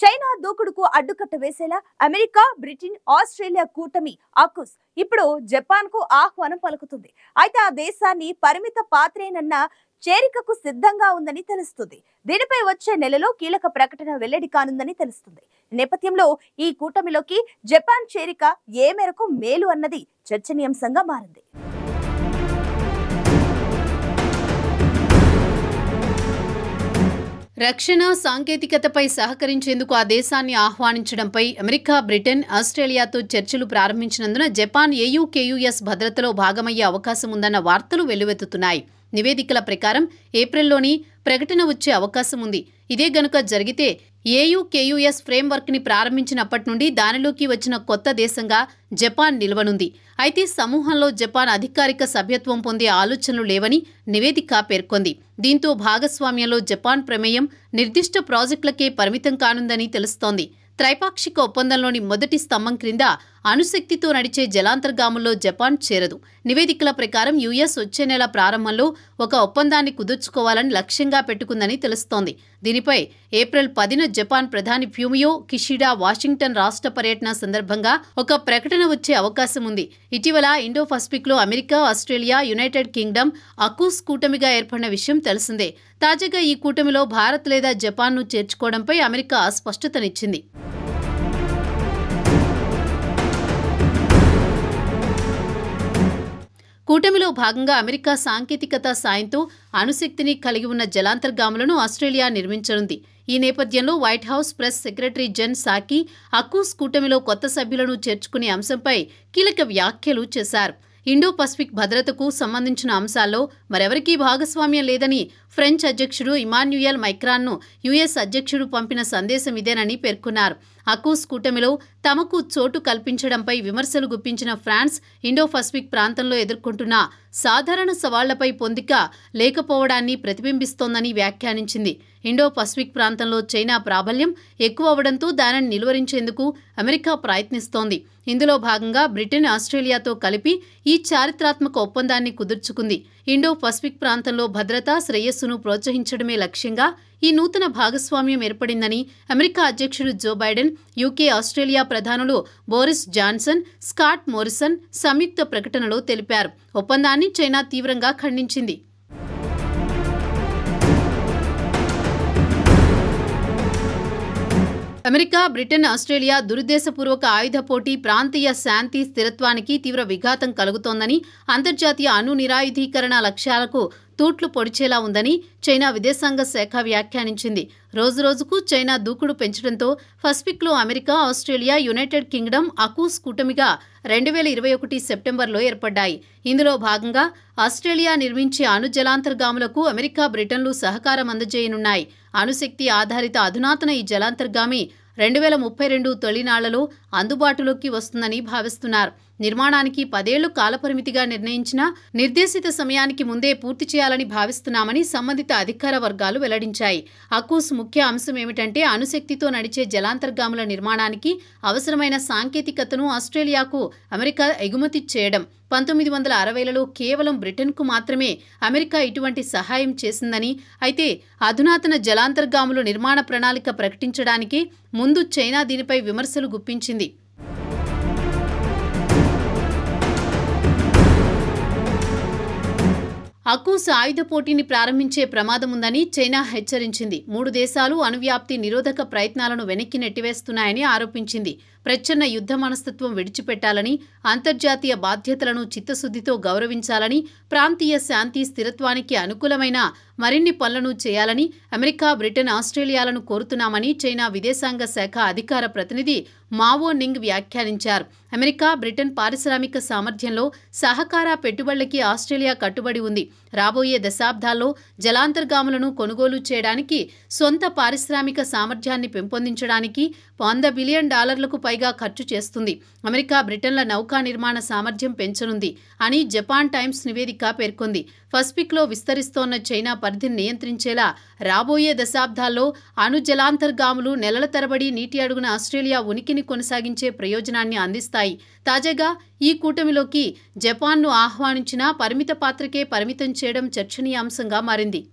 China దూకుడుకు అడ్డుకట్ట వేసేలా America, Britain, Australia కూటమి ఆకుస్ ఇప్పుడు జపాన్ కు ఆహ్వానం పలుకుతుంది. అయితే ఆ దేశాన్ని పరిమిత పాత్రేనన్న చేరికకు సిద్ధంగా ఉందని తెలుస్తుంది. దీనిపై వచ్చే నెలలో కీలక ప్రకటన వెల్లడి కానుందని తెలుస్తుంది. నేపథ్యంలో ఈ కూటమిలోకి జపాన్ చేరిక ఏ మేరకు మేలు అన్నది చర్చనీయాంశంగా మారింది. రక్షణ సాంకేతికతపై సహకరించేందుకు ఆ దేశాన్ని ఆహ్వానించడంపై అమెరికా, బ్రిటన్, ఆస్ట్రేలియాతో చర్చలు ప్రారంభించినందున జపాన్ ఏయుకేయుఎస్ భద్రతలో భాగమయ్యే అవకాశం ఉందన్న వార్తలు వెల్లువెత్తుతున్నాయి. నివేదికల ప్రకారం ఏప్రిల్లోని ప్రకటన వచ్చే అవకాశం ఉంది. ఇదే గనుక జరిగితే ఏయుకేయుఎస్ ఫ్రేమ్వర్క్ ని ప్రారంభించినప్పటి నుండి దానిలోకి వచ్చిన కొత్త దేశంగా జపాన్ నిలవనుంది. అయితే సమూహంలో జపాన్ అధికారిక సభ్యత్వం పొందే ఆలోచనలు లేవని నివేదిక పేర్కొంది. దీంతో భాగస్వామ్యంలో జపాన్ ప్రమేయం నిర్దిష్ట ప్రాజెక్టులకే పరిమితం కానుందని తెలుస్తోంది. త్రైపాక్షిక ఒప్పందంలోని మొదటి స్తంభం క్రింద అణుశక్తితో నడిచే జలాంతర్గాముల్లో జపాన్ చేరదు. నివేదికల ప్రకారం యుఎస్ వచ్చే నెల ప్రారంభంలో ఒక ఒప్పందాన్ని కుదుర్చుకోవాలని లక్ష్యంగా పెట్టుకుందని తెలుస్తోంది. దీనిపై ఏప్రిల్ 10న జపాన్ ప్రధాని ఫ్యూమియో కిషిడా వాషింగ్టన్ రాష్ట్ర పర్యటన సందర్భంగా ఒక ప్రకటన వచ్చే అవకాశం ఉంది. ఇటీవల ఇండో పసిఫిక్లో America, Australia, United Kingdom AUKUS కూటమిగా ఏర్పడిన విషయం తెలిసిందే. తాజాగా ఈ కూటమిలో భారత్ లేదా జపాన్ను చేర్చుకోవడంపై అమెరికా స్పష్టతనిచ్చింది. కూటమిలో భాగంగా అమెరికా సాంకేతికత సాయంతో అణుశక్తిని కలిగి ఉన్న జలాంతర్గాములను ఆస్ట్రేలియా నిర్మించనుంది. ఈ నేపథ్యంలో వైట్ హౌస్ ప్రెస్ సెక్రటరీ జెన్ సాకీ అకూస్ కూటమిలో కొత్త సభ్యులను చేర్చుకునే అంశంపై కీలక వ్యాఖ్యలు చేశారు. ఇండో పసిఫిక్ భద్రతకు సంబంధించిన అంశాల్లో మరెవరికీ భాగస్వామ్యం లేదని ఫ్రెంచ్ అధ్యక్షుడు ఇమాన్యుయల్ మైక్రాన్ను యుఎస్ అధ్యక్షుడు పంపిన సందేశం ఇదేనని పేర్కొన్నారు. అకూస్ కూటమిలో తమకు చోటు కల్పించడంపై విమర్శలు గుప్పించిన ఫ్రాన్స్ ఇండో పసిఫిక్ ప్రాంతంలో ఎదుర్కొంటున్న సాధారణ సవాళ్లపై పొందిక లేకపోవడాన్ని ప్రతిబింబిస్తోందని వ్యాఖ్యానించింది. ఇండో పసిఫిక్ ప్రాంతంలో చైనా ప్రాబల్యం ఎక్కువ అవడంతో దానిని నిలువరించేందుకు అమెరికా ప్రయత్నిస్తోంది. ఇందులో భాగంగా బ్రిటన్, ఆస్ట్రేలియాతో కలిపి ఈ చారిత్రాత్మక ఒప్పందాన్ని కుదుర్చుకుంది. ఇండో పసిఫిక్ ప్రాంతంలో భద్రత, శ్రేయస్సును ప్రోత్సహించడమే లక్ష్యంగా ఈ నూతన భాగస్వామ్యం ఏర్పడిందని అమెరికా అధ్యక్షుడు జో బైడెన్, యూకే, ఆస్ట్రేలియా ప్రధానులు బోరిస్ జాన్సన్, స్కాట్ మోరిసన్ సంయుక్త ప్రకటనలో తెలిపారు. ఒప్పందాన్ని చైనా తీవ్రంగా ఖండించింది. అమెరికా, బ్రిటన్, ఆస్ట్రేలియా దురుద్దేశపూర్వక ఆయుధ పోటీ ప్రాంతీయ శాంతి, స్థిరత్వానికి తీవ్ర విఘాతం కలుగుతోందని, అంతర్జాతీయ అణు నిరాయుధీకరణ లక్ష్యాలకు తూట్లు పొడిచేలా ఉందని చైనా విదేశాంగ శాఖ వ్యాఖ్యానించింది. రోజురోజుకు చైనా దూకుడు పెంచడంతో పసిఫిక్లో America, Australia, United Kingdom AUKUS కూటమిగా 2021 సెప్టెంబర్లో ఏర్పడ్డాయి. ఇందులో భాగంగా ఆస్ట్రేలియా నిర్మించే అణు జలాంతర్గాములకు అమెరికా, బ్రిటన్లు సహకారం అందజేయనున్నాయి. అణుశక్తి ఆధారిత అధునాతన ఈ జలాంతర్గామి 2032 తొలినాళ్లలో అందుబాటులోకి వస్తుందని భావిస్తున్నారు. నిర్మాణానికి 10 ఏళ్లు కాలపరిమితిగా నిర్ణయించిన నిర్దేశిత సమయానికి ముందే పూర్తి చేయాలని భావిస్తున్నామని సంబంధిత అధికార వర్గాలు వెల్లడించాయి. అకూస్ ముఖ్య అంశం ఏమిటంటే అణుశక్తితో నడిచే జలాంతర్గాముల నిర్మాణానికి అవసరమైన సాంకేతికతను ఆస్ట్రేలియాకు అమెరికా ఎగుమతి చేయడం. 1960లలో కేవలం బ్రిటన్కు మాత్రమే అమెరికా ఇటువంటి సహాయం చేసిందని, అయితే అధునాతన జలాంతర్గాములు నిర్మాణ ప్రణాళిక ప్రకటించడానికి ముందు చైనా దీనిపై విమర్శలు గుప్పించింది. అకూస్ ఆయుధ పోటీని ప్రారంభించే ప్రమాదం ఉందని చైనా హెచ్చరించింది. 3 దేశాలు అణువ్యాప్తి నిరోధక ప్రయత్నాలను వెనక్కి నెట్టివేస్తున్నాయని ఆరోపించింది. ప్రచ్ఛన్న యుద్ధ మనస్తత్వం విడిచిపెట్టాలని, అంతర్జాతీయ బాధ్యతలను చిత్తశుద్ధితో గౌరవించాలని, ప్రాంతీయ శాంతి, స్థిరత్వానికి అనుకూలమైన మరిన్ని పనులను చేయాలని అమెరికా, బ్రిటన్, ఆస్ట్రేలియాలను కోరుతున్నామని చైనా విదేశాంగ శాఖ అధికార ప్రతినిధి మావో నింగ్ వ్యాఖ్యానించారు. అమెరికా, బ్రిటన్ పారిశ్రామిక సామర్థ్యంలో సహకార పెట్టుబడులకి ఆస్ట్రేలియా కట్టుబడి ఉంది. రాబోయే దశాబ్దాల్లో జలాంతర్గాములను కొనుగోలు చేయడానికి, సొంత పారిశ్రామిక సామర్థ్యాన్ని పెంపొందించడానికి $100 బిలియన్ పైగా ఖర్చు చేస్తుంది. అమెరికా, బ్రిటన్ల నౌకా నిర్మాణ సామర్థ్యం పెంచనుంది అని జపాన్ టైమ్స్ నివేదిక పేర్కొంది. పసిఫిక్లో విస్తరిస్తోన్న చైనా పరిధిని నియంత్రించేలా రాబోయే దశాబ్దాల్లో అణు జలాంతర్గాములు నెలల తరబడి నీటి అడుగున ఆస్ట్రేలియా ఉనికిని కొనసాగించే ప్రయోజనాన్ని అందిస్తాయి. తాజాగా ఈ కూటమిలోకి జపాన్ను ఆహ్వానించిన పరిమిత పాత్రకే పరిమితం చేయడం చర్చనీయాంశంగా మారింది.